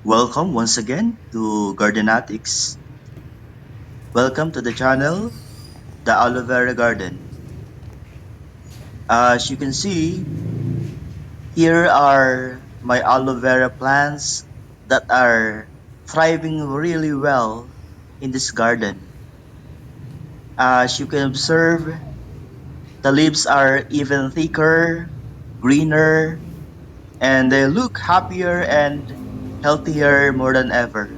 Welcome once again to Gardenatics. Welcome to the channel, the Aloe Vera Garden. As you can see, here are my aloe vera plants that are thriving really well in this garden. As you can observe, the leaves are even thicker, greener, and they look happier and healthier more than ever.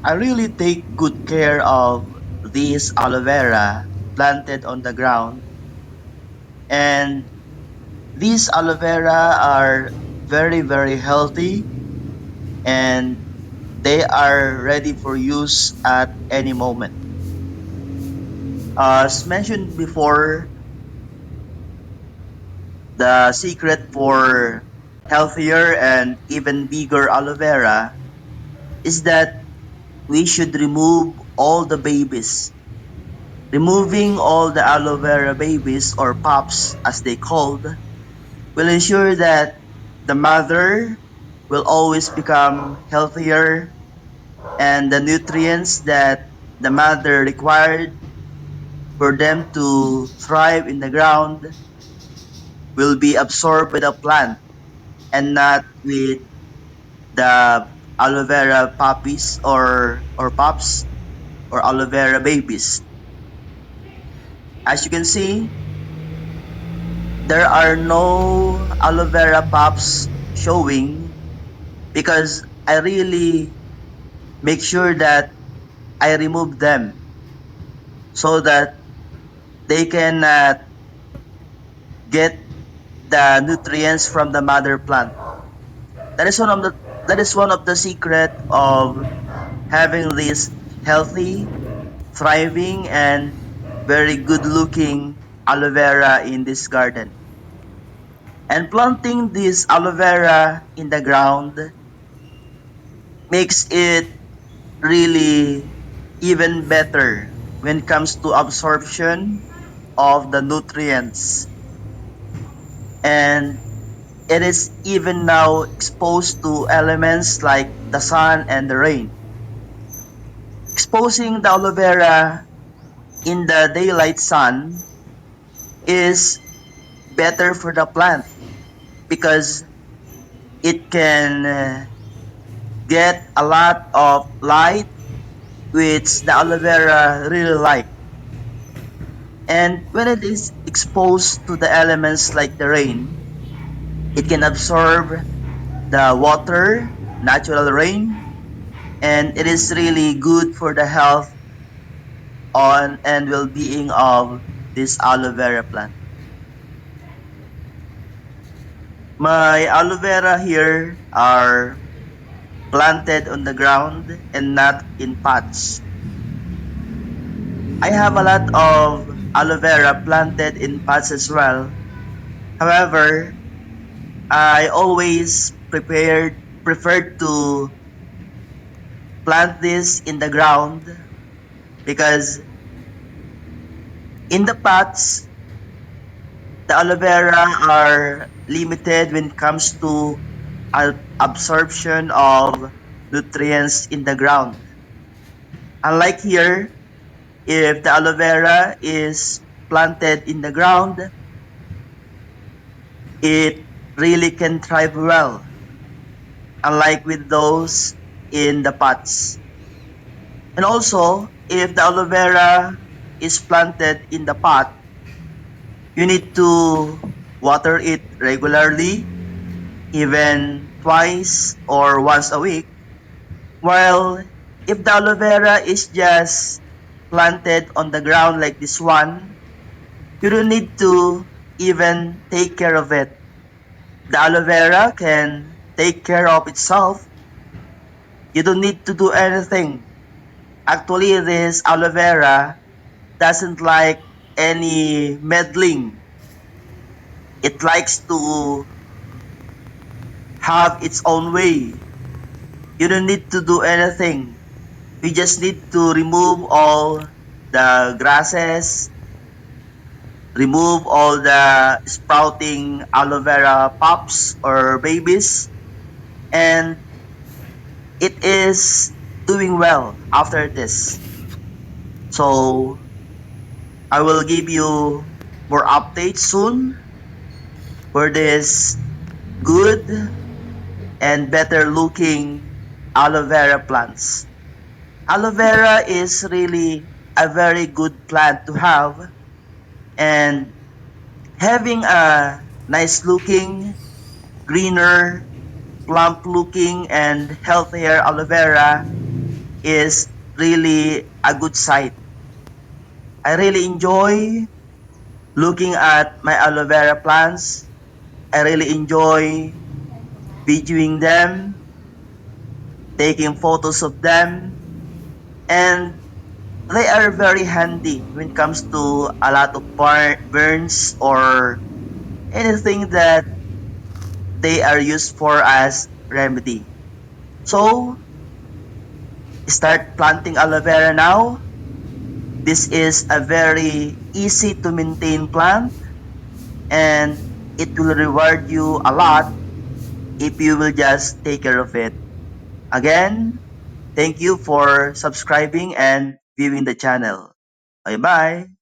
I really take good care of these aloe vera planted on the ground, and these aloe vera are very healthy, and they are ready for use at any moment. As mentioned before, the secret for healthier and even bigger aloe vera is that we should remove all the babies. Removing all the aloe vera babies, or pups as they called, will ensure that the mother will always become healthier, and the nutrients that the mother required for them to thrive in the ground will be absorbed by the plant and not with the aloe vera puppies or pups or aloe vera babies. As you can see, there are no aloe vera pups showing because I really make sure that I remove them so that they can get the nutrients from the mother plant. That is one of the secret of having this healthy, thriving, and very good looking aloe vera in this garden. And planting this aloe vera in the ground makes it really even better when it comes to absorption of the nutrients, and it is even now exposed to elements like the sun and the rain. Exposing the aloe vera in the daylight sun is better for the plant because it can get a lot of light, which the aloe vera really like. And when it is exposed to the elements like the rain, it can absorb the water, natural rain, and it is really good for the health on and well-being of this aloe vera plant. My aloe vera here are planted on the ground and not in pots. I have a lot of aloe vera planted in pots as well. However, I always preferred to plant this in the ground because in the pots the aloe vera are limited when it comes to absorption of nutrients in the ground. Unlike here, if the aloe vera is planted in the ground, it really can thrive well, unlike with those in the pots. And also, if the aloe vera is planted in the pot, you need to water it regularly, even twice or once a week. While if the aloe vera is just planted on the ground like this one, you don't need to even take care of it. The aloe vera can take care of itself. You don't need to do anything. Actually, this aloe vera doesn't like any meddling. It likes to have its own way. You don't need to do anything. You just need to remove all the grasses, remove all the sprouting aloe vera pups or babies, and it is doing well after this. So I will give you more updates soon for this good and better looking aloe vera plants. Aloe vera is really a very good plant to have, and having a nice looking, greener, plump looking and healthier aloe vera is really a good sight. I really enjoy looking at my aloe vera plants. I really enjoy videoing them, taking photos of them, and they are very handy when it comes to a lot of burns or anything that they are used for as remedy. So start planting aloe vera now. This is a very easy to maintain plant, and it will reward you a lot if you will just take care of it. Again, thank you for subscribing and viewing the channel. Bye bye.